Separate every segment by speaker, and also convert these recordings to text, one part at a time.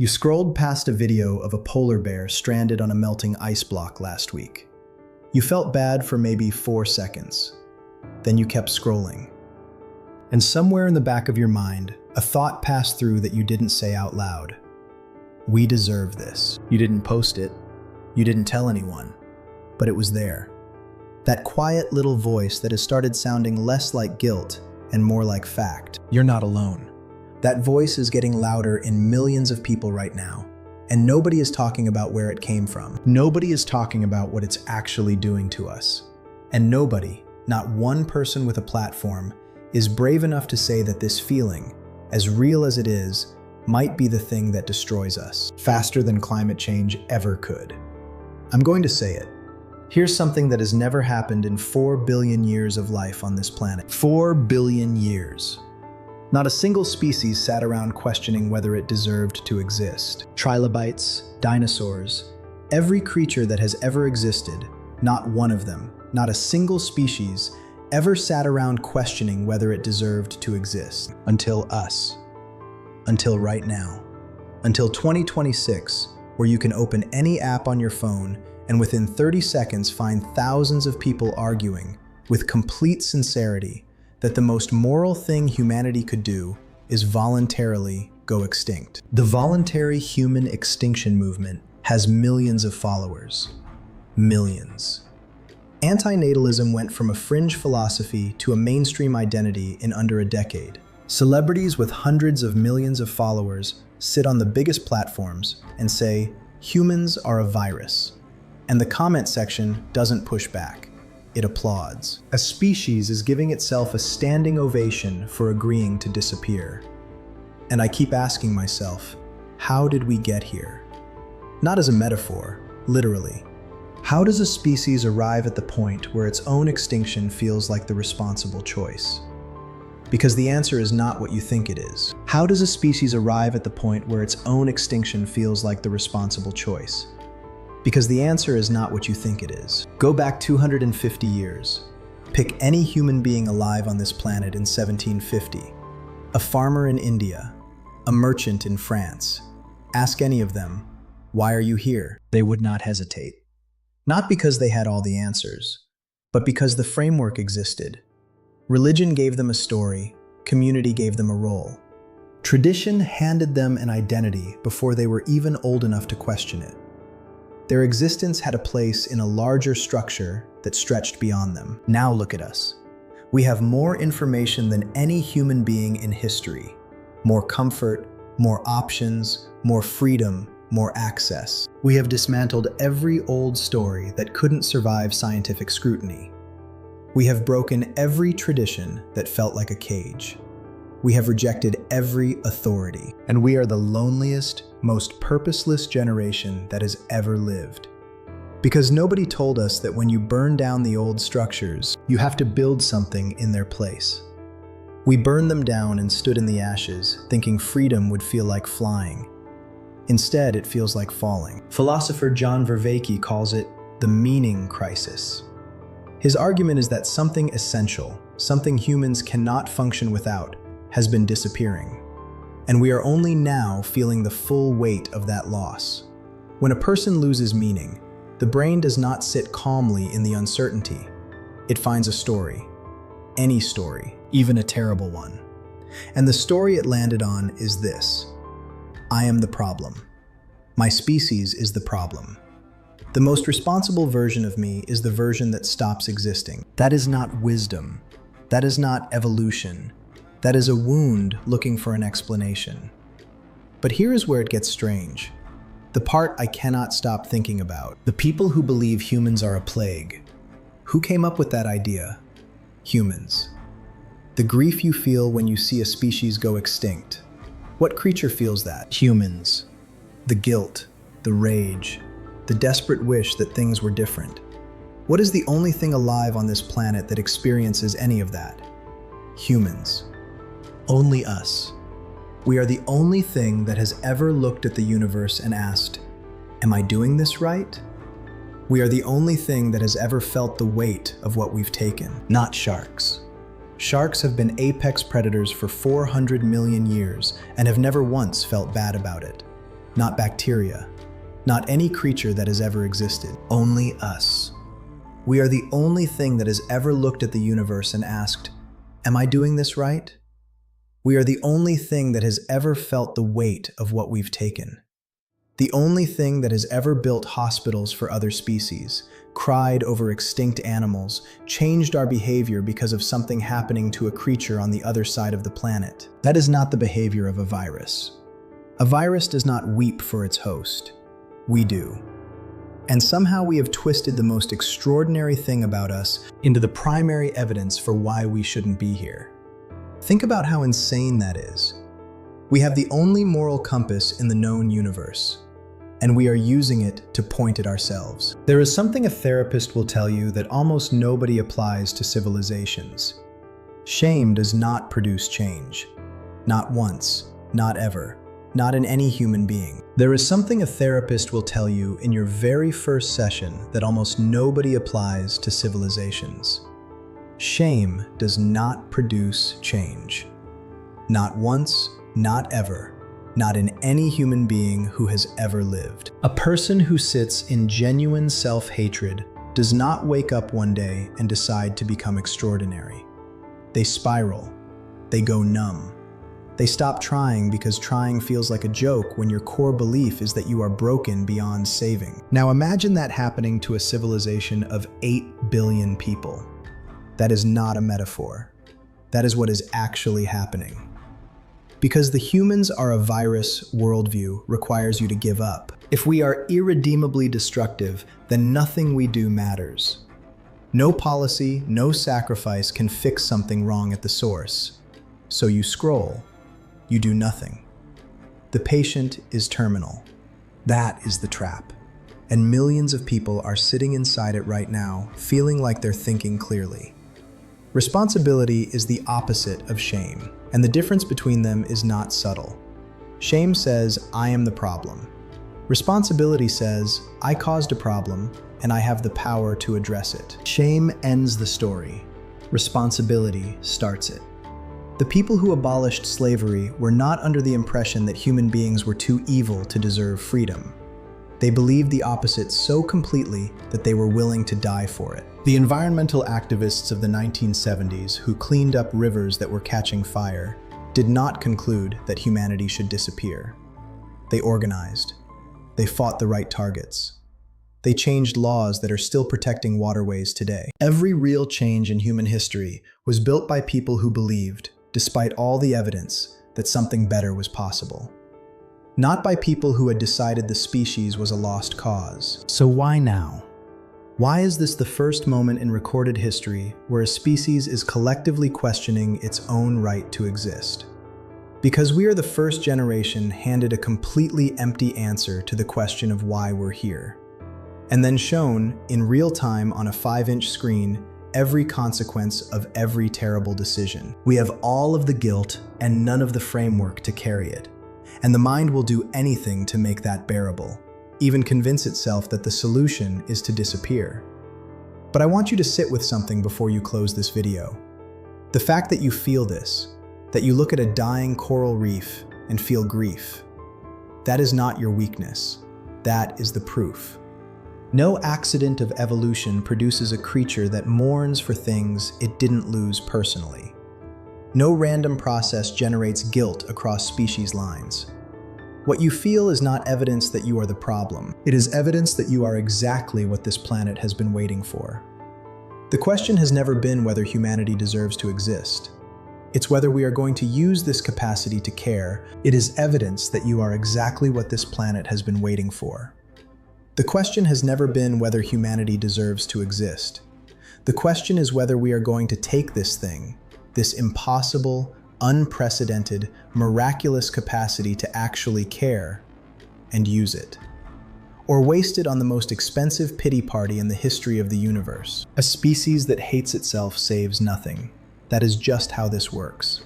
Speaker 1: You scrolled past a video of a polar bear stranded on a melting ice block last week. You felt bad for maybe 4 seconds. Then you kept scrolling. And somewhere in the back of your mind, a thought passed through that you didn't say out loud. We deserve this. You didn't post it. You didn't tell anyone. But it was there. That quiet little voice that has started sounding less like guilt and more like fact. You're not alone. That voice is getting louder in millions of people right now, and nobody is talking about where it came from. Nobody is talking about what it's actually doing to us. And nobody, not one person with a platform, is brave enough to say that this feeling, as real as it is, might be the thing that destroys us, faster than climate change ever could. I'm going to say it. Here's something that has never happened in 4 billion years of life on this planet. 4 billion years. Not a single species sat around questioning whether it deserved to exist. Trilobites, dinosaurs, every creature that has ever existed, not one of them, not a single species, ever sat around questioning whether it deserved to exist. Until us. Until right now. Until 2026, where you can open any app on your phone and within 30 seconds find thousands of people arguing, with complete sincerity, that the most moral thing humanity could do is voluntarily go extinct. The voluntary human extinction movement has millions of followers. Millions. Anti-natalism went from a fringe philosophy to a mainstream identity in under a decade. Celebrities with hundreds of millions of followers sit on the biggest platforms and say, humans are a virus. And the comment section doesn't push back. It applauds. A species is giving itself a standing ovation for agreeing to disappear. And I keep asking myself, how did we get here? Not as a metaphor, literally. How does a species arrive at the point where its own extinction feels like the responsible choice? Because the answer is not what you think it is. How does a species arrive at the point where its own extinction feels like the responsible choice? Because the answer is not what you think it is. Go back 250 years. Pick any human being alive on this planet in 1750. A farmer in India, a merchant in France. Ask any of them, why are you here? They would not hesitate. Not because they had all the answers, but because the framework existed. Religion gave them a story, community gave them a role. Tradition handed them an identity before they were even old enough to question it. Their existence had a place in a larger structure that stretched beyond them. Now look at us. We have more information than any human being in history. More comfort, more options, more freedom, more access. We have dismantled every old story that couldn't survive scientific scrutiny. We have broken every tradition that felt like a cage. We have rejected every authority, and we are the loneliest, most purposeless generation that has ever lived. Because nobody told us that when you burn down the old structures, you have to build something in their place. We burned them down and stood in the ashes, thinking freedom would feel like flying. Instead, it feels like falling. Philosopher John Vervaeke calls it the meaning crisis. His argument is that something essential, something humans cannot function without, has been disappearing. And we are only now feeling the full weight of that loss. When a person loses meaning, the brain does not sit calmly in the uncertainty. It finds a story. Any story, even a terrible one. And the story it landed on is this: I am the problem. My species is the problem. The most responsible version of me is the version that stops existing. That is not wisdom. That is not evolution. That is a wound looking for an explanation. But here is where it gets strange. The part I cannot stop thinking about. The people who believe humans are a plague. Who came up with that idea? Humans. The grief you feel when you see a species go extinct. What creature feels that? Humans. The guilt, the rage, the desperate wish that things were different. What is the only thing alive on this planet that experiences any of that? Humans. Only us. We are the only thing that has ever looked at the universe and asked, am I doing this right? We are the only thing that has ever felt the weight of what we've taken. Not sharks. Sharks have been apex predators for 400 million years and have never once felt bad about it. not bacteria, not any creature that has ever existed. Only us. We are the only thing that has ever looked at the universe and asked, "Am I doing this right?" We are the only thing that has ever felt the weight of what we've taken. The only thing that has ever built hospitals for other species, cried over extinct animals, changed our behavior because of something happening to a creature on the other side of the planet. That is not the behavior of a virus. A virus does not weep for its host. We do. And somehow we have twisted the most extraordinary thing about us into the primary evidence for why we shouldn't be here. Think about how insane that is. We have the only moral compass in the known universe, and we are using it to point at ourselves. There is something a therapist will tell you that almost nobody applies to civilizations. Shame does not produce change. Not once, not ever, not in any human being. There is something a therapist will tell you in your very first session that almost nobody applies to civilizations. Shame does not produce change. Not once, not ever, not in any human being who has ever lived. A person who sits in genuine self-hatred does not wake up one day and decide to become extraordinary. They spiral. They go numb. They stop trying because trying feels like a joke when your core belief is that you are broken beyond saving. Now imagine that happening to a civilization of 8 billion people. That is not a metaphor. That is what is actually happening. Because the humans are a virus worldview requires you to give up. If we are irredeemably destructive, then nothing we do matters. No policy, no sacrifice can fix something wrong at the source. So you scroll. You do nothing. The patient is terminal. That is the trap. And millions of people are sitting inside it right now, feeling like they're thinking clearly. Responsibility is the opposite of shame, and the difference between them is not subtle. Shame says, "I am the problem." Responsibility says, "I caused a problem, and I have the power to address it." Shame ends the story. Responsibility starts it. The people who abolished slavery were not under the impression that human beings were too evil to deserve freedom. They believed the opposite so completely that they were willing to die for it. The environmental activists of the 1970s who cleaned up rivers that were catching fire did not conclude that humanity should disappear. They organized. They fought the right targets. They changed laws that are still protecting waterways today. Every real change in human history was built by people who believed, despite all the evidence, that something better was possible. Not by people who had decided the species was a lost cause. So why now? Why is this the first moment in recorded history where a species is collectively questioning its own right to exist? Because we are the first generation handed a completely empty answer to the question of why we're here, and then shown in real time on a 5-inch screen every consequence of every terrible decision. We have all of the guilt and none of the framework to carry it. And the mind will do anything to make that bearable, even convince itself that the solution is to disappear. But I want you to sit with something before you close this video. The fact that you feel this, that you look at a dying coral reef and feel grief, that is not your weakness. That is the proof. No accident of evolution produces a creature that mourns for things it didn't lose personally. No random process generates guilt across species lines. What you feel is not evidence that you are the problem. It is evidence that you are exactly what this planet has been waiting for. The question has never been whether humanity deserves to exist. It's whether we are going to use this capacity to care. It is evidence that you are exactly what this planet has been waiting for. The question has never been whether humanity deserves to exist. The question is whether we are going to take this thing, this impossible, unprecedented, miraculous capacity to actually care, and use it. Or waste it on the most expensive pity party in the history of the universe. A species that hates itself saves nothing. That is just how this works.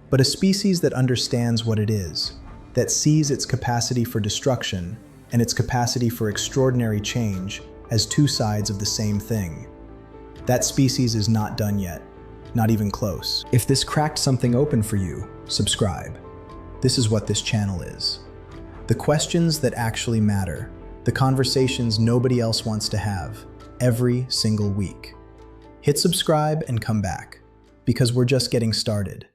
Speaker 1: But a species that understands what it is, that sees its capacity for destruction and its capacity for extraordinary change as two sides of the same thing. That species is not done yet. Not even close. If this cracked something open for you, subscribe. This is what this channel is. The questions that actually matter, the conversations nobody else wants to have, every single week. Hit subscribe and come back, because we're just getting started.